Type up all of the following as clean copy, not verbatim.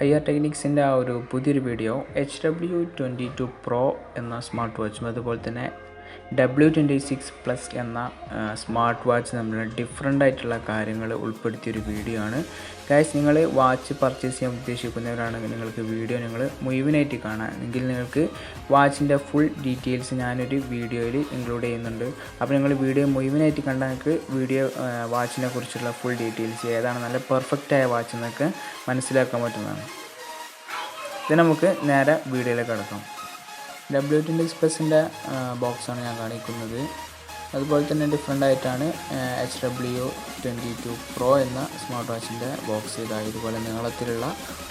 IR ടെക്നിക്സിൻ്റെ ആ ഒരു പുതിയൊരു വീഡിയോ hw22 പ്രോ എന്ന സ്മാർട്ട് വാച്ചും അതുപോലെ തന്നെ w26+ എന്ന സ്മാർട്ട് വാച്ച് തമ്മിലുള്ള ഡിഫറെൻ്റ് ആയിട്ടുള്ള കാര്യങ്ങൾ ഉൾപ്പെടുത്തിയൊരു വീഡിയോ ആണ്. ഗൈസ്, നിങ്ങൾ വാച്ച് പർച്ചേസ് ചെയ്യാൻ ഉദ്ദേശിക്കുന്നവരാണെങ്കിൽ നിങ്ങൾക്ക് വീഡിയോ മുഴുവനായിട്ട് കാണാം. എങ്കിൽ നിങ്ങൾക്ക് വാച്ചിൻ്റെ ഫുൾ ഡീറ്റെയിൽസ് ഞാനൊരു വീഡിയോയിൽ ഇൻക്ലൂഡ് ചെയ്യുന്നുണ്ട്. അപ്പോൾ നിങ്ങൾ വീഡിയോ മുഴുവനായിട്ട് കണ്ടാൽ നിങ്ങൾക്ക് വാച്ചിനെ കുറിച്ചുള്ള ഫുൾ ഡീറ്റെയിൽസ് ഏതാണ് നല്ല പെർഫെക്റ്റായ വാച്ച് എന്നൊക്കെ മനസ്സിലാക്കാൻ പറ്റുന്നതാണ്. ഇത് നമുക്ക് നേരെ വീഡിയോയിലേക്ക് കിടക്കാം. w26+ൻ്റെ ബോക്സാണ് ഞാൻ കാണിക്കുന്നത്. അതുപോലെ തന്നെ ഡിഫറെൻ്റ് ആയിട്ടാണ് hw22 പ്രോ എന്ന സ്മാർട്ട് വാച്ചിൻ്റെ ബോക്സ്. ഇതുപോലെ നീളത്തിലുള്ള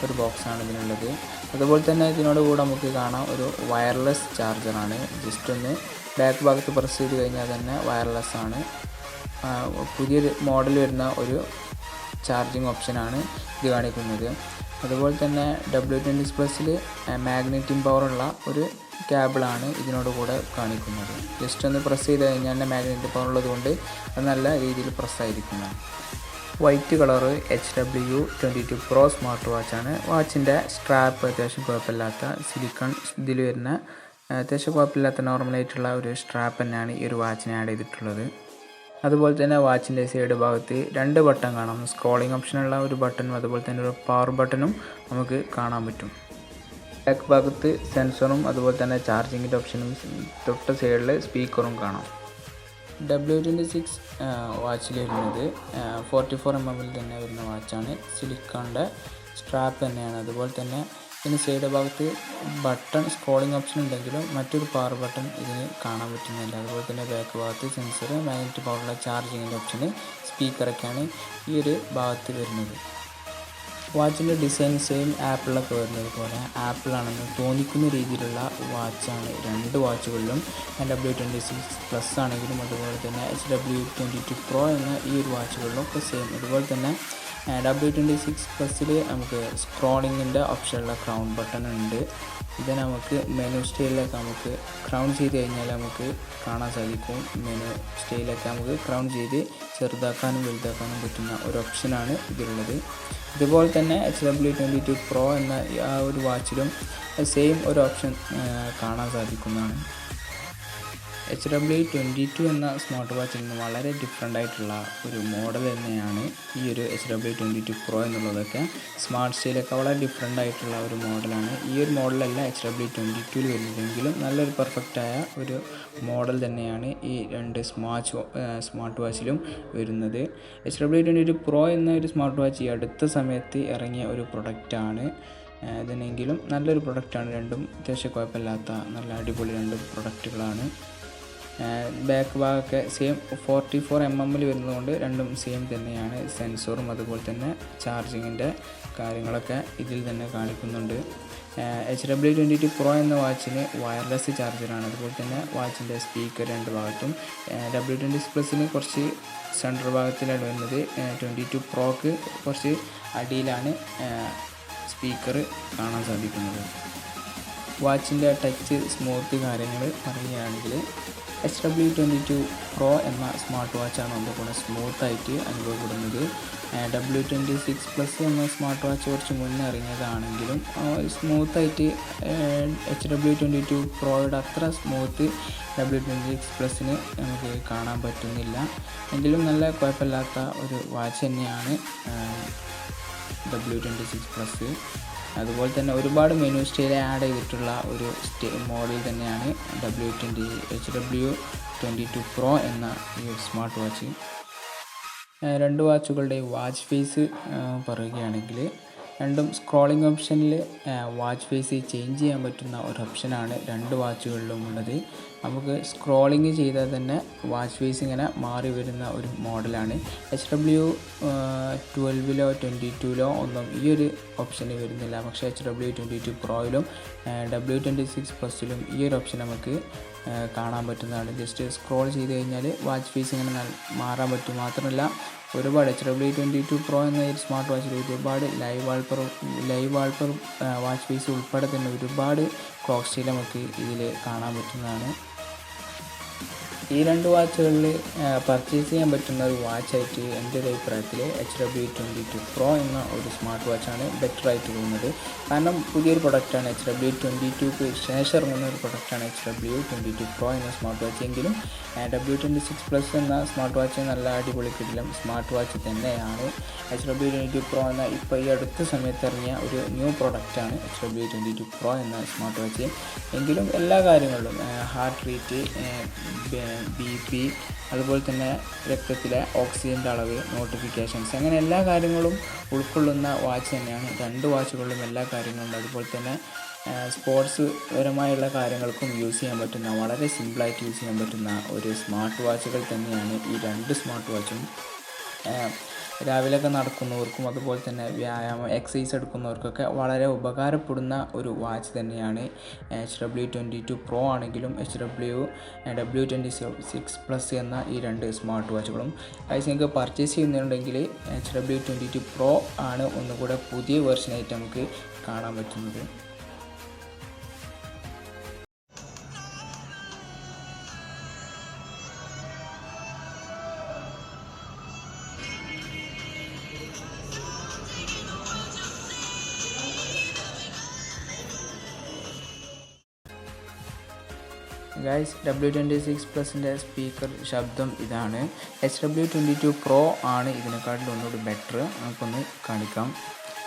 ഒരു ബോക്സാണ് ഇതിനുള്ളത്. അതുപോലെ തന്നെ ഇതിനോട് കൂടെ നമുക്ക് കാണാം ഒരു വയർലെസ് ചാർജറാണ്. ജസ്റ്റ് ഒന്ന് ബാക്ക് ഭാഗത്ത് പ്രസ് ചെയ്ത് കഴിഞ്ഞാൽ തന്നെ വയർലെസ് ആണ്. പുതിയൊരു മോഡൽ വരുന്ന ഒരു ചാർജിങ് ഓപ്ഷനാണ് ഇത് കാണിക്കുന്നത്. അതുപോലെ തന്നെ w26+ൽ മാഗ്നറ്റിക് പവറുള്ള ഒരു കേബിളാണ് ഇതിനോട് കൂടെ കാണിക്കുന്നത്. ജസ്റ്റ് ഒന്ന് പ്രസ് ചെയ്ത് കഴിഞ്ഞാൽ തന്നെ മാഗ്നറ്റിക് പവർ ഉള്ളതുകൊണ്ട് അത് നല്ല രീതിയിൽ പ്രസ്സായിരിക്കുന്നതാണ്. White colour hw22 pro smart വാച്ചാണ്. വാച്ചിൻ്റെ സ്ട്രാപ്പ് അത്യാവശ്യം കുഴപ്പമില്ലാത്ത സിലിക്കൺ ഇതിൽ വരുന്ന അത്യാവശ്യം കുഴപ്പമില്ലാത്ത നോർമലായിട്ടുള്ള ഒരു സ്ട്രാപ്പ് തന്നെയാണ് ഈ ഒരു വാച്ചിന് ആഡ് ചെയ്തിട്ടുള്ളത്. അതുപോലെ തന്നെ വാച്ചിൻ്റെ സൈഡ് ഭാഗത്ത് 2 ബട്ടൺ കാണാം. സ്ക്രോളിംഗ് ഓപ്ഷനുള്ള ഒരു ബട്ടണും അതുപോലെ തന്നെ ഒരു പവർ ബട്ടണും നമുക്ക് കാണാൻ പറ്റും. ബാക്ക് ഭാഗത്ത് സെൻസറും അതുപോലെ തന്നെ ചാർജിങ്ങിൻ്റെ ഓപ്ഷനും തൊട്ട് സൈഡിൽ സ്പീക്കറും കാണാം. w26 വാച്ചിൽ വരുന്നത് 44mm തന്നെ വരുന്ന വാച്ചാണ്. സിലിക്കോണിൻ്റെ സ്ട്രാപ്പ് തന്നെയാണ്. അതുപോലെ തന്നെ ഇതിന് സൈഡ് ഭാഗത്ത് ബട്ടൺ സ്ക്രോളിംഗ് ഓപ്ഷൻ ഉണ്ടെങ്കിലും മറ്റൊരു പവർ ബട്ടൺ ഇതിന് കാണാൻ പറ്റുന്നില്ല. അതുപോലെ തന്നെ ബാക്ക് ഭാഗത്ത് സെൻസർ, മാഗ്നറ്റിക് പവറുള്ള ചാർജിങ്ങിൻ്റെ ഓപ്ഷന്, സ്പീക്കറൊക്കെയാണ് ഈ ഒരു ഭാഗത്ത് വരുന്നത്. വാച്ചിൻ്റെ ഡിസൈൻ സെയിം ആപ്പിളൊക്കെ വരുന്നത് പോലെ ആപ്പിളാണെന്ന് തോന്നിക്കുന്ന രീതിയിലുള്ള വാച്ചാണ് രണ്ട് വാച്ചുകളിലും. w26+ ആണെങ്കിലും അതുപോലെ തന്നെ hw22 പ്രോ എന്ന ഈ ഒരു വാച്ചുകളിലും ഒക്കെ സെയിം. അതുപോലെ തന്നെ w26+ൽ നമുക്ക് സ്ക്രോളിങ്ങിൻ്റെ ഓപ്ഷനുള്ള ക്രൗൺ ബട്ടൺ ഉണ്ട്. ഇത് നമുക്ക് മെനു സ്റ്റൈലിലൊക്കെ നമുക്ക് ക്രൗൺ ചെയ്ത് കഴിഞ്ഞാൽ നമുക്ക് കാണാൻ സാധിക്കും. മെനു സ്റ്റൈലൊക്കെ നമുക്ക് ക്രൗൺ ചെയ്ത് ചെറുതാക്കാനും വലുതാക്കാനും പറ്റുന്ന ഒരു ഓപ്ഷനാണ് ഇതിലുള്ളത്. ഇതുപോലെ തന്നെ hw22 പ്രോ എന്ന ആ ഒരു വാച്ചിലും സെയിം ഒരു ഓപ്ഷൻ കാണാൻ സാധിക്കുന്നതാണ്. hw22 എന്ന സ്മാർട്ട് വാച്ചിൽ നിന്ന് വളരെ ഡിഫറെൻ്റ് ആയിട്ടുള്ള ഒരു മോഡൽ തന്നെയാണ് ഈ ഒരു hw22 പ്രോ എന്നുള്ളതൊക്കെ. സ്മാർട്ട് സ്റ്റൈലൊക്കെ വളരെ ഡിഫറെൻ്റ് ആയിട്ടുള്ള ഒരു മോഡലാണ്. ഈ ഒരു മോഡലല്ല hw22 വരുന്നതെങ്കിലും നല്ലൊരു പെർഫെക്റ്റായ ഒരു മോഡൽ തന്നെയാണ് ഈ രണ്ട് സ്മാർട്ട് വാച്ചിലും വരുന്നത്. hw22 പ്രോ എന്ന ഒരു സ്മാർട്ട് വാച്ച് ഈ അടുത്ത സമയത്ത് ഇറങ്ങിയ ഒരു പ്രൊഡക്റ്റാണ്. ഇതിനെങ്കിലും നല്ലൊരു പ്രൊഡക്റ്റാണ്. രണ്ടും അത്യാവശ്യം കുഴപ്പമില്ലാത്ത നല്ല അടിപൊളി രണ്ട് പ്രൊഡക്റ്റുകളാണ്. ബാക്ക് ഭാഗമൊക്കെ സെയിം 44mm വരുന്നതുകൊണ്ട് രണ്ടും സെയിം തന്നെയാണ്. സെൻസറും അതുപോലെ തന്നെ ചാർജിങ്ങിൻ്റെ കാര്യങ്ങളൊക്കെ ഇതിൽ തന്നെ കാണിക്കുന്നുണ്ട്. hw22 പ്രോ എന്ന വാച്ചിന് വയർലെസ് ചാർജറാണ്. അതുപോലെ തന്നെ വാച്ചിൻ്റെ സ്പീക്കർ രണ്ട് ഭാഗത്തും. w26+ന് കുറച്ച് സെൻറ്റർ ഭാഗത്തിലാണ് വരുന്നത്. 22 പ്രോക്ക് കുറച്ച് അടിയിലാണ് സ്പീക്കർ കാണാൻ സാധിക്കുന്നത്. വാച്ചിൻ്റെ ടച്ച് സ്മൂത്ത് കാര്യങ്ങൾ പറയുകയാണെങ്കിൽ hw22 പ്രോ എന്ന സ്മാർട്ട് വാച്ചാണ് ഒന്നുകൂടെ സ്മൂത്തായിട്ട് അനുഭവപ്പെടുന്നത്. w26+ എന്ന സ്മാർട്ട് വാച്ച് കുറച്ച് മുന്നേ ഇറങ്ങിയതാണെങ്കിലും സ്മൂത്തായിട്ട് hw22 പ്രോയുടെ അത്ര സ്മൂത്ത് w26+ന് നമുക്ക് കാണാൻ പറ്റുന്നില്ല. എങ്കിലും നല്ല കുഴപ്പമില്ലാത്ത ഒരു വാച്ച് തന്നെയാണ് w26+. അതുപോലെ തന്നെ ഒരുപാട് മെനു സ്റ്റൈൽ ആഡ് ചെയ്തിട്ടുള്ള ഒരു മോഡൽ തന്നെയാണ് hw22 പ്രോ എന്ന ഈ സ്മാർട്ട് വാച്ച്. രണ്ട് വാച്ചുകളുടെ വാച്ച് ഫേസ് പറയുകയാണെങ്കിൽ രണ്ടും സ്ക്രോളിംഗ് ഓപ്ഷനിൽ വാച്ച് ഫേസ് ചേഞ്ച് ചെയ്യാൻ പറ്റുന്ന ഒരു ഓപ്ഷനാണ് രണ്ട് വാച്ചുകളിലും ഉള്ളത്. നമുക്ക് സ്ക്രോളിങ് ചെയ്താൽ തന്നെ വാച്ച് ഫേസ് ഇങ്ങനെ മാറി വരുന്ന ഒരു മോഡലാണ്. hw12ലോ 22ലോ ഒന്നും ഈ ഒരു ഓപ്ഷന് വരുന്നില്ല. പക്ഷേ hw22 പ്രോയിലും w26+ലും ഈ ഒരു ഓപ്ഷൻ നമുക്ക് കാണാൻ പറ്റുന്നതാണ്. ജസ്റ്റ് സ്ക്രോൾ ചെയ്ത് കഴിഞ്ഞാൽ വാച്ച് ഫേസ് ഇങ്ങനെ മാറാൻ പറ്റും. മാത്രമല്ല ഒരുപാട് hw22 പ്രോ എന്ന ഒരു സ്മാർട്ട് വാച്ചിൽ ഒരുപാട് ലൈവ് വാൾപ്പർ വാച്ച് ഫേസ് ഉൾപ്പെടെ തന്നെ ഒരുപാട് ക്ലോക്ക് സ്റ്റൈൽ നമുക്ക് ഇതിൽ കാണാൻ പറ്റുന്നതാണ്. ഈ രണ്ട് വാച്ചുകളിൽ പർച്ചേസ് ചെയ്യാൻ പറ്റുന്ന ഒരു വാച്ചായിട്ട് എൻ്റെ ഒരു അഭിപ്രായത്തിൽ hw22 Pro എന്ന ഒരു സ്മാർട്ട് വാച്ചാണ് ബെറ്റർ ആയിട്ട് തോന്നുന്നത്. കാരണം പുതിയൊരു പ്രൊഡക്റ്റാണ്, hw22ക്ക് ശേഷം ഇറങ്ങുന്ന ഒരു പ്രൊഡക്റ്റാണ് hw22 Pro എന്ന സ്മാർട്ട് വാച്ച്. എങ്കിലും w26 Plus എന്ന സ്മാർട്ട് വാച്ച് നല്ല അടിപൊളി കിടിലം സ്മാർട്ട് വാച്ച് തന്നെയാണ്. hw22 Pro എന്ന ഇപ്പോൾ ഈ അടുത്ത സമയത്ത് ഇറങ്ങിയ ഒരു ന്യൂ പ്രൊഡക്റ്റാണ് hw22 Pro എന്ന സ്മാർട്ട് വാച്ച്. എങ്കിലും എല്ലാ കാര്യങ്ങളിലും ഹാർട്ട് റേറ്റ്, BP, അതുപോലെ തന്നെ രക്തത്തിലെ ഓക്സിജൻ്റെ അളവ്, നോട്ടിഫിക്കേഷൻസ്, അങ്ങനെ എല്ലാ കാര്യങ്ങളും ഉൾക്കൊള്ളുന്ന വാച്ച് തന്നെയാണ്. രണ്ട് വാച്ചുകളിലും എല്ലാ കാര്യങ്ങളുണ്ട്. അതുപോലെ തന്നെ സ്പോർട്സ് പരമായുള്ള കാര്യങ്ങൾക്കും യൂസ് ചെയ്യാൻ പറ്റുന്ന, വളരെ സിമ്പിളായിട്ട് യൂസ് ചെയ്യാൻ പറ്റുന്ന ഒരു സ്മാർട്ട് വാച്ചുകൾ തന്നെയാണ് ഈ രണ്ട് സ്മാർട്ട് വാച്ചും. രാവിലെയൊക്കെ നടക്കുന്നവർക്കും അതുപോലെ തന്നെ വ്യായാമം എക്സസൈസ് എടുക്കുന്നവർക്കൊക്കെ വളരെ ഉപകാരപ്പെടുന്ന ഒരു വാച്ച് തന്നെയാണ് hw22 Pro ആണെങ്കിലും w26 Plus എന്ന ഈ രണ്ട് സ്മാർട്ട് വാച്ചുകളും. ഗൈസ്, നിങ്ങൾക്ക് പർച്ചേസ് ചെയ്യുന്നുണ്ടെങ്കിൽ hw22 Pro ആണ് ഒന്നുകൂടെ പുതിയ വെർഷനായിട്ട് നമുക്ക് കാണാൻ പറ്റുന്നത്. ഗൈസ്, w26 Plusൻ്റെ സ്പീക്കർ ശബ്ദം ഇതാണ്. hw22 Pro ആണ് ഇതിനെക്കാട്ടിലും ഒന്നുകൂടി ബെറ്റർ. നമുക്കൊന്ന് കാണിക്കാം.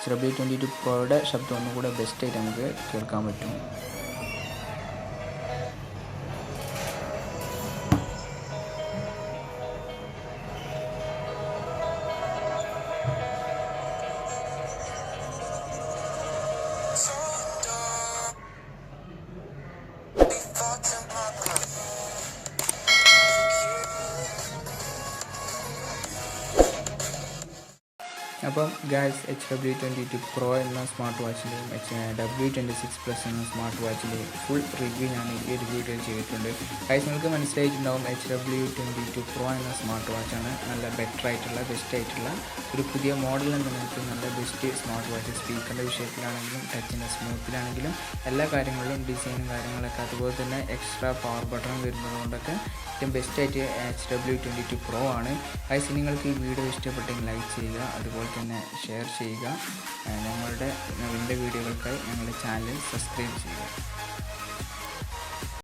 hw22 Proയുടെ ശബ്ദം ഒന്നുകൂടെ ബെസ്റ്റായിട്ട് നമുക്ക് കേൾക്കാൻ പറ്റും. അപ്പം ഗൈസ്, hw22 Pro എന്ന സ്മാർട്ട് വാച്ചിൻ്റെയും w26 Plus എന്ന സ്മാർട്ട് വാച്ചിൻ്റെയും ഫുൾ റിവ്യൂ ഞാൻ ഈ ഒരു വീഡിയോയിൽ ചെയ്തിട്ടുണ്ട്. ഗൈസ്, നിങ്ങൾക്ക് മനസ്സിലായിട്ടുണ്ടാവും hw22 Pro എന്ന സ്മാർട്ട് വാച്ചാണ് നല്ല ബെറ്റർ ആയിട്ടുള്ള, ബെസ്റ്റ് ആയിട്ടുള്ള ഒരു പുതിയ മോഡൽ എന്ന നിലയ്ക്ക് നല്ല ബെസ്റ്റ് സ്മാർട്ട് വാച്ച്. സ്പീക്കറിൻ്റെ വിഷയത്തിലാണെങ്കിലും ടച്ചിൻ്റെ സ്മൂത്തിലാണെങ്കിലും എല്ലാ കാര്യങ്ങളിലും ഡിസൈനും കാര്യങ്ങളൊക്കെ, അതുപോലെ തന്നെ എക്സ്ട്രാ പവർ ബട്ടൺ വരുന്നതുകൊണ്ടൊക്കെ ഏറ്റവും ബെസ്റ്റായിട്ട് hw22 Pro ആണ്. ഗൈസ്, നിങ്ങൾക്ക് ഈ വീഡിയോ ഇഷ്ടപ്പെട്ടെങ്കിൽ ലൈക്ക് ചെയ്യുക, അതുപോലെ തന്നെ ഷെയർ ചെയ്യുക. ഞങ്ങളുടെ വീഡിയോകൾക്കായി ഞങ്ങളുടെ ചാനൽ സബ്സ്ക്രൈബ് ചെയ്യുക.